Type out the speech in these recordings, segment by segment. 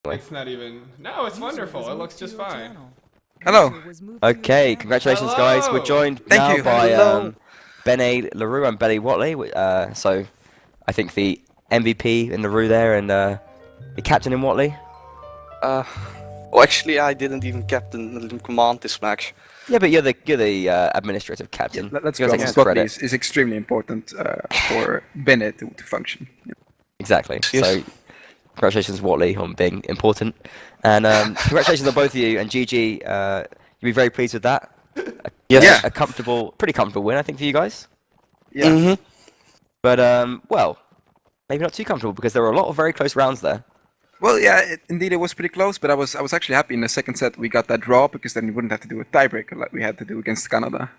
It's not even. No, it's wonderful. It looks just fine. Hello. Okay, congratulations, guys. We're joined now you. by Hello. Ben LaRue and Belly Watley. So I think the MVP in LaRue there and the captain in Watley. Well, actually, I didn't even captain command this match. Yeah, but you're the administrative captain. Let's be You're honest, taking Watley credit. is extremely important for Bennett to function. Exactly. Yes. So congratulations, Watley, on being important, and congratulations on both of you. And GG, you'll be very pleased with that. Yes. A pretty comfortable win, I think, for you guys. Yeah. Mm-hmm. But well, maybe not too comfortable because there were a lot of very close rounds there. Well, yeah, indeed it was pretty close, but I was actually happy in the second set we got that draw because then we wouldn't have to do a tiebreaker like we had to do against Canada.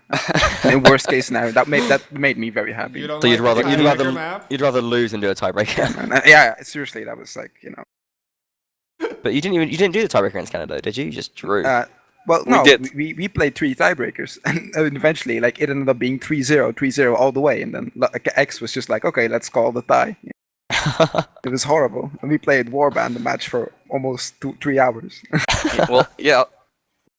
In worst case scenario, that made me very happy. You don't So like the tiebreaker map? you'd rather lose than do a tiebreaker. And, yeah, seriously, that was like But you didn't do the tiebreaker against Canada, did you? You just drew. Well, We no, did. we played 3 tiebreakers, and eventually, like, it ended up being 3-0, 3-0 all the way, and then X was just like, okay, let's call the tie. It was horrible. And we played Warband the match for almost 3 hours. Well, yeah.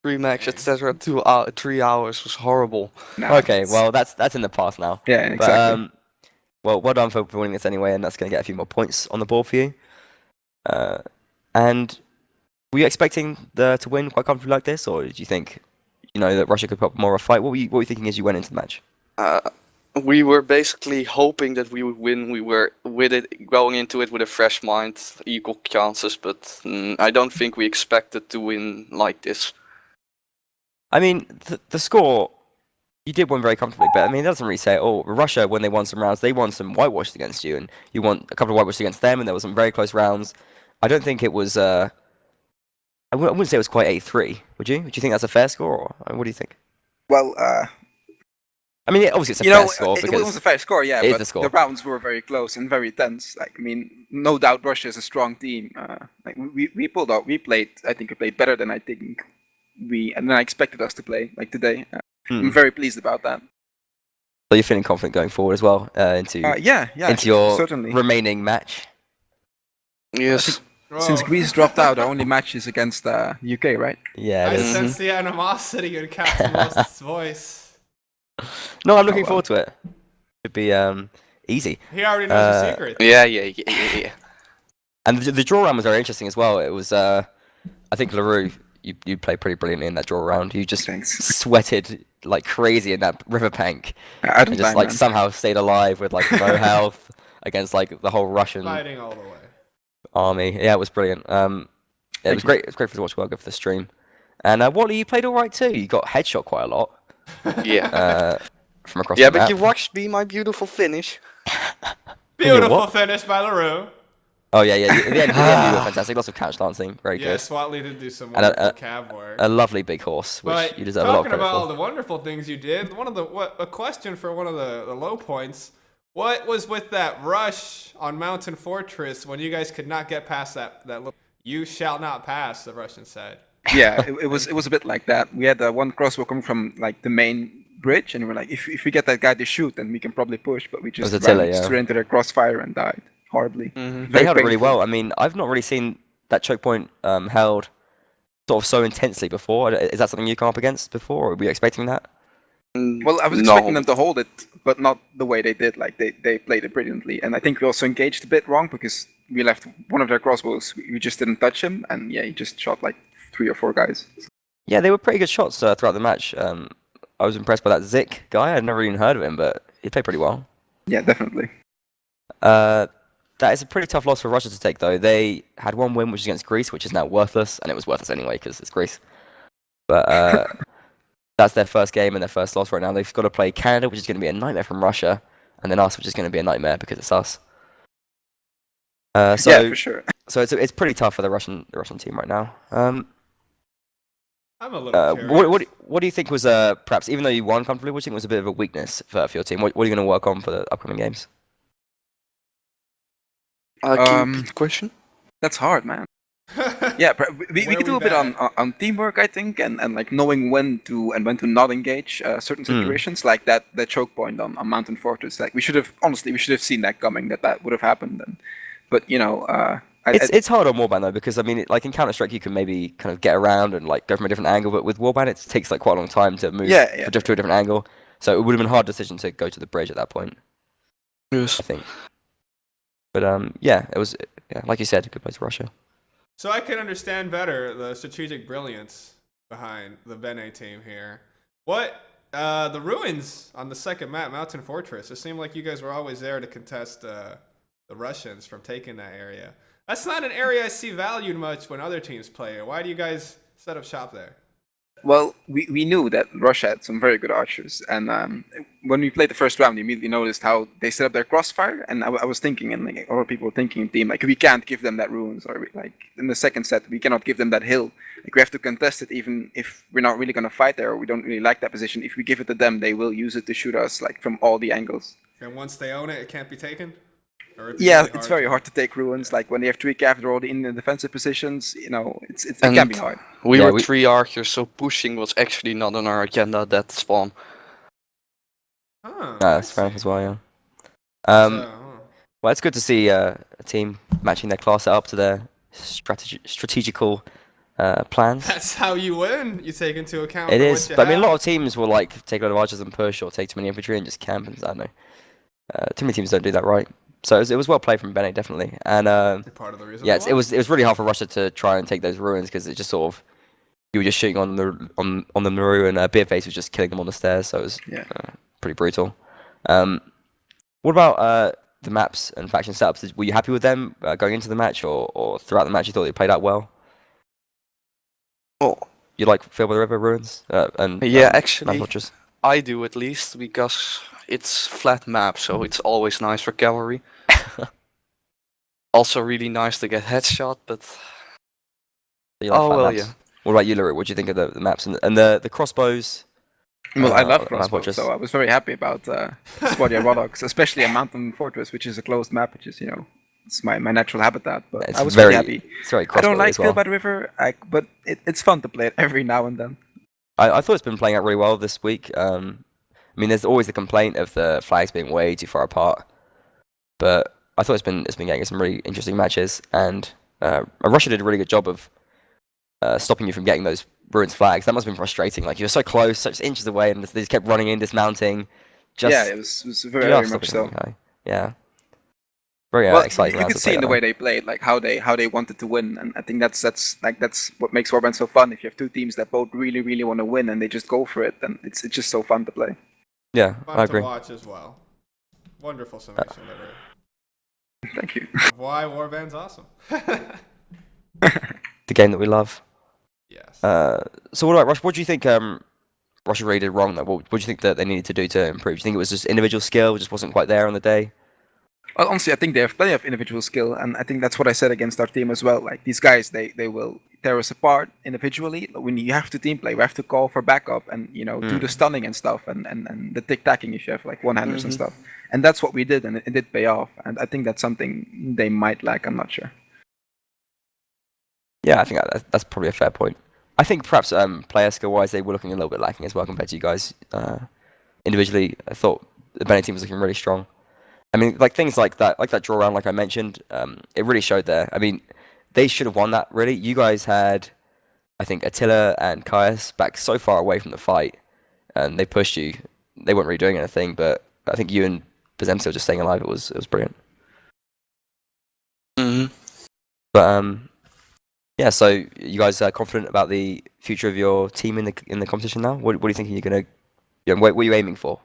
Rematch, etc. 3 hours was horrible. Nah, Okay, well that's in the past now. yeah, But exactly. well done for winning this anyway, and that's going to get a few more points on the board for you. And were you expecting to win quite comfortably like this, or did you think, that Russia could put up more of a fight? What were you thinking as you went into the match? We were basically hoping that we would win. We were going into it with a fresh mind, equal chances, but I don't think we expected to win like this. I mean, the score, you did win very comfortably, but I mean, it doesn't really say it all. Russia, when they won some rounds, they won some whitewashes against you, and you won a couple of whitewashes against them, and there were some very close rounds. I don't think it was. I wouldn't say it was quite 8-3. Would you? Would you think that's a fair score, or what do you think? Well, I mean, obviously it's a fair score it because was a fair score, yeah, it is but the score. the rounds were very close and very tense. Like, I mean, no doubt Russia is a strong team. Like we pulled out, I think we played better than I expected us to play, like today. I'm very pleased about that. So you're feeling confident going forward as well into your certainly. remaining match. Yes. Since Greece dropped out, our only match is against UK, right? Yeah, I it is. sense the animosity in Captain Lost's voice. No, I'm looking well. forward to it. Should be easy. He already knows the secret. Yeah. And the draw round was very interesting as well. It was, I think, LaRue, you played pretty brilliantly in that draw round. You just Thanks. sweated like crazy in that riverbank. I don't And just mind, man. somehow stayed alive with like no health against like the whole Russian Fighting all the way. army. Yeah, it was brilliant. It was great. It was great for to watch. Well, good for the stream. And Wally, you played all right too. You got headshot quite a lot. Yeah. From across Yeah, the but map. you watched me, my beautiful finish. Beautiful what? finish by LaRue. Oh yeah. At the end you were fantastic. Lots of couch dancing. Very Yeah, good. Swatley did do some And wonderful cab work. A lovely big horse, which But you deserve a lot of talking credit about all for. the wonderful things you did, a question for one of the low points. What was with that rush on Mountain Fortress when you guys could not get past that little "you shall not pass," the Russian said? Yeah, it was a bit like that. We had one crossbow coming from like the main bridge, and we were like, if we get that guy to shoot, then we can probably push. But we just was Attila, ran yeah. straight into their crossfire and died horribly. They held it really well. I mean, I've not really seen that choke point held sort of so intensely before. Is that something you come up against before, or were you expecting that? Well, I was expecting them to hold it, but not the way they did. Like they played it brilliantly, and I think we also engaged a bit wrong because we left one of their crossbows. We just didn't touch him, and yeah, he just shot like 3 or 4 guys. Yeah, they were pretty good shots throughout the match. I was impressed by that Zik guy. I'd never even heard of him, but he played pretty well. Yeah, definitely. That is a pretty tough loss for Russia to take, though. They had one win, which is against Greece, which is now worthless, and it was worthless anyway because it's Greece. But that's their first game and their first loss right now. They've got to play Canada, which is going to be a nightmare from Russia, and then us, which is going to be a nightmare because it's us. Yeah, for sure. So it's pretty tough for the Russian team right now. I'm a little curious. What do you think was perhaps, even though you won comfortably, what do you think was a bit of a weakness for your team? What are you going to work on for the upcoming games? Can you repeat the question? That's hard, man. Yeah, we could do a bit on teamwork, I think, and like knowing when to not engage certain situations, like that choke point on Mountain Fortress. Like we should have seen that coming, that would have happened. But It's hard on Warband though, because I mean, like in Counter Strike, you can maybe kind of get around and like go from a different angle, but with Warband, it takes like quite a long time to move Yeah. to a different angle. So it would have been a hard decision to go to the bridge at that point, Yes. I think. But yeah, it was like you said, a good place for Russia. So I can understand better the strategic brilliance behind the Bene team here. What the ruins on the second map, Mountain Fortress? It seemed like you guys were always there to contest the Russians from taking that area. That's not an area I see valued much when other teams play it. Why do you guys set up shop there? Well, we knew that Russia had some very good archers, and when we played the first round, we immediately noticed how they set up their crossfire, and I was thinking, and like other people were thinking in team, like we can't give them that ruins, or like in the second set, we cannot give them that hill. Like we have to contest it, even if we're not really gonna fight there, or we don't really like that position. If we give it to them, they will use it to shoot us like from all the angles. And once they own it, it can't be taken? Or it's Yeah, really it's very hard to take ruins. Like when they have 3 after all the in the defensive positions, it can be hard. We Yeah, were 3 archers, so pushing was actually not on our agenda that spawn. Huh, That's I fair see. as well, yeah. So, Well, it's good to see a team matching their class up to their strategical plans. that's how you win. You take into account It for is, what you but I mean, a have. lot of teams will like take a lot of archers and push, or take too many infantry and just camp, and I don't know. Too many teams don't do that right. So it was well played from Bene, definitely. And Part of the reason. yeah, why. it was really hard for Russia to try and take those ruins, because it just sort of, you were just shooting on the Naru, and Beerface was just killing them on the stairs. So it was pretty brutal. What about the maps and faction setups? Were you happy with them going into the match, or throughout the match you thought they played out well? Well, You like Filled by the River ruins and yeah, Mountain actually, Fortress? I do at least, because it's flat map, so it's always nice for cavalry. Also really nice to get headshot, but You like oh flat well, maps? yeah. What about you, Lyric? What do you think of the maps and the crossbows? Well, I love Map crossbows, Fortress. so I was very happy about Spodja Rodox, especially a Mountain Fortress, which is a closed map, which is, it's my natural habitat, but It's I was very very happy. It's very I crossbow don't like as well. Filled by the River, but it's fun to play it every now and then. I thought it's been playing out really well this week. I mean, there's always the complaint of the flags being way too far apart, but I thought it's been getting some really interesting matches, and Russia did a really good job of stopping you from getting those ruins flags. That must have been frustrating. Like you were so close, such inches away, and they just kept running in, dismounting. Yeah, it was very much so. Yeah, very Well, exciting. you rounds could to see play in the that way they played, like how they wanted to win, and I think that's what makes Warband so fun. If you have 2 teams that both really want to win and they just go for it, then it's just so fun to play. Yeah, Fun I agree. to watch as well. Wonderful summation, Liver. Thank you. Of why Warband's awesome. The game that we love. Yes. So what about Russia? What do you think Russia really did wrong though? What do you think that they needed to do to improve? Do you think it was just individual skill, just wasn't quite there on the day? Well, honestly, I think they have plenty of individual skill, and I think that's what I said against our team as well. Like these guys, they will tear us apart individually. When you have to team play, we have to call for backup and do the stunning and stuff, and the tic-tacking if you have like one-handers and stuff. And that's what we did, and it did pay off. And I think that's something they might lack. I'm not sure. Yeah, I think that's probably a fair point. I think perhaps player skill-wise, they were looking a little bit lacking as well compared to you guys. Individually, I thought the Bene team was looking really strong. I mean, like things like that draw round, like I mentioned, it really showed there. I mean, they should have won that, really. You guys had, I think, Attila and Caius back so far away from the fight, and they pushed you. They weren't really doing anything, but I think you and Bazemstil just staying alive, it was brilliant. But yeah, so you guys are confident about the future of your team in the competition now? What do you think you're gonna? What were you aiming for?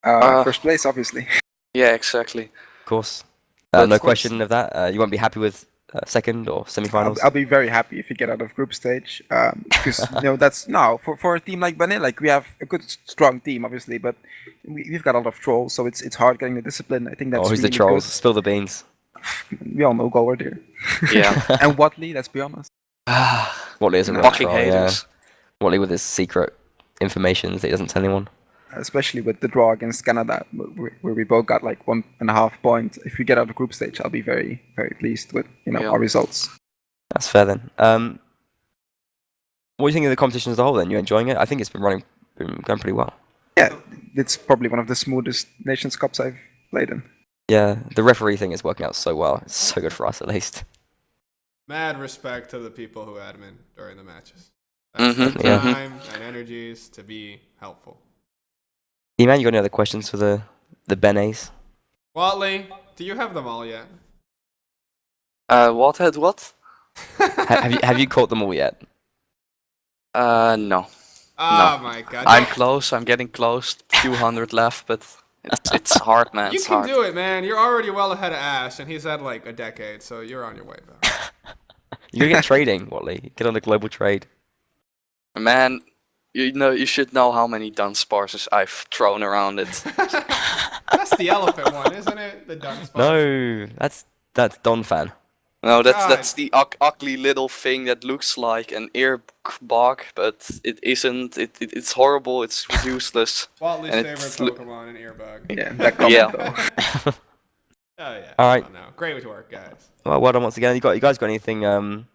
First place, obviously. Yeah, exactly. Of course. But No of course- question of that. You won't be happy with second or semi-finals? I'll be very happy if you get out of group stage, because that's for a team like Bene, like we have a good strong team, obviously, but we've got a lot of trolls, so it's hard getting the discipline. I think that's Oh, who's really the trolls? Spill the beans. Good. We all know Gower here. Yeah. And Watley, let's be honest. Watley is a real Fucking troll, yeah. haters. Watley with his secret information that he doesn't tell anyone. Especially with the draw against Canada, where we both got like 1.5 points. If we get out of group stage, I'll be very, very pleased with Yeah. our results. That's fair then. What do you think of the competition as a whole then? You enjoying it? I think it's been going pretty well. Yeah, it's probably one of the smoothest Nations Cups I've played in. Yeah, the referee thing is working out so well. It's so good for us, at least. Mad respect to the people who admin during the matches. That's Mhm, their Yeah. time and energies to be helpful. E-Man, you got any other questions for the Benes? Watley, do you have them all yet? What had what? Have you caught them all yet? No. Oh my god. I'm No, close. I'm getting close. Few hundred left, but it's hard, man. you It's can hard. do it, man. You're already well ahead of Ash, and he's had like a decade, so you're on your way back. You gotta get trading, Watley. Get on the global trade. Man, you should know how many Dunsparces I've thrown around it. That's the elephant one, isn't it? The Dunsparce. No, that's Don fan. No, God. that's the ugly little thing that looks like an earbug, but it isn't. It's horrible. It's useless. Watley's And favorite it's Pokemon, an earbug. Yeah, that comment Yeah. though. Oh yeah. All right. Come on now. Great work, guys. Well done once again. You guys got anything? You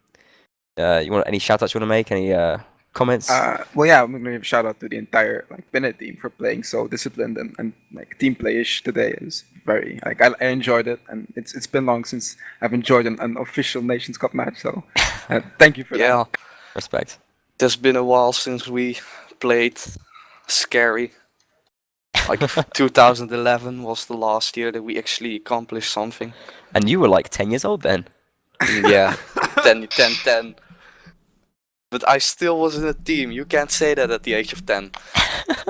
want any shout outs you want to make? Any comments? Well, yeah, I'm gonna give a shout out to the entire like Bennett team for playing so disciplined and like team playish today. It was very like I enjoyed it, and it's been long since I've enjoyed an official Nations Cup match. So thank you for that. Yeah, Respect. it's been a while since we played scary. Like 2011 was the last year that we actually accomplished something. And you were like 10 years old then. Yeah, 10. But I still was in a team. You can't say that at the age of 10.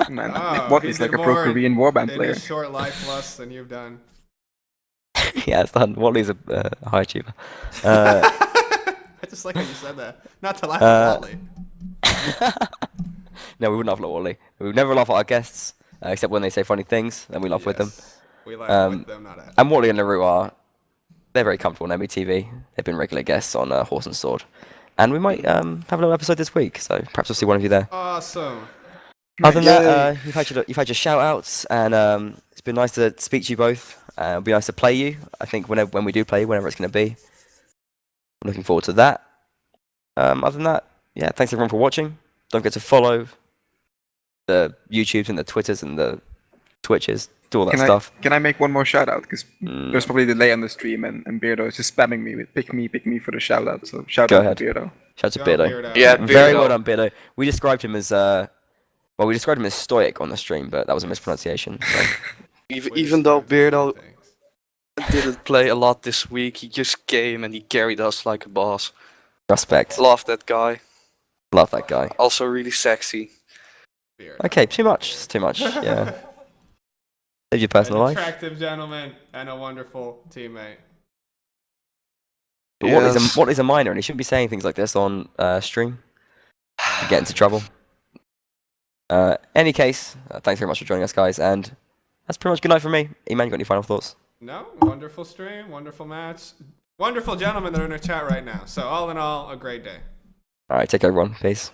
Man, Oh, what he is did like a pro more Korean warband In player? his short life less than you've done. Yeah, it's done. Watley's a high achiever. I just like how you said that. Not to laugh at Watley. No, we wouldn't laugh at Watley. We would never laugh at our guests, except when they say funny things, then we laugh with them. Yes. We laugh with them, not at And Watley and LaRue they're very comfortable on MBTV. They've been regular guests on Horse and Sword. And we might have a little episode this week, so perhaps we'll see one of you there. Awesome. Other than that, you've had your shout outs, and it's been nice to speak to you both. It'll be nice to play you, I think, when we do play, whenever it's going to be. I'm looking forward to that. Other than that, yeah, thanks everyone for watching. Don't forget to follow the YouTubes and the Twitters and the Twitches, do all that stuff. Can I make one more shout out? Because there's probably a delay on the stream, and Beardo is just spamming me with pick me for the shout out. So shout Go out ahead. to Beardo. Shout out to Go Beardo. Beardo. Yeah, Very Beardo. well done, Beardo. We described him as stoic on the stream, but that was a mispronunciation. So. Even though Beardo didn't play a lot this week, he just came and he carried us like a boss. Respect. Love that guy. Love that guy. Also really sexy. Beardo. Okay, too much. It's too much. Yeah. Live your personal An life. attractive gentleman and a wonderful teammate. But Yes. what is a minor? And he shouldn't be saying things like this on stream. You get into trouble. Any case, thanks very much for joining us, guys. And that's pretty much good night from me. E-Man, you got any final thoughts? No, wonderful stream, wonderful match, wonderful gentlemen that are in the chat right now. So all in all, a great day. All right, take care, everyone. Peace.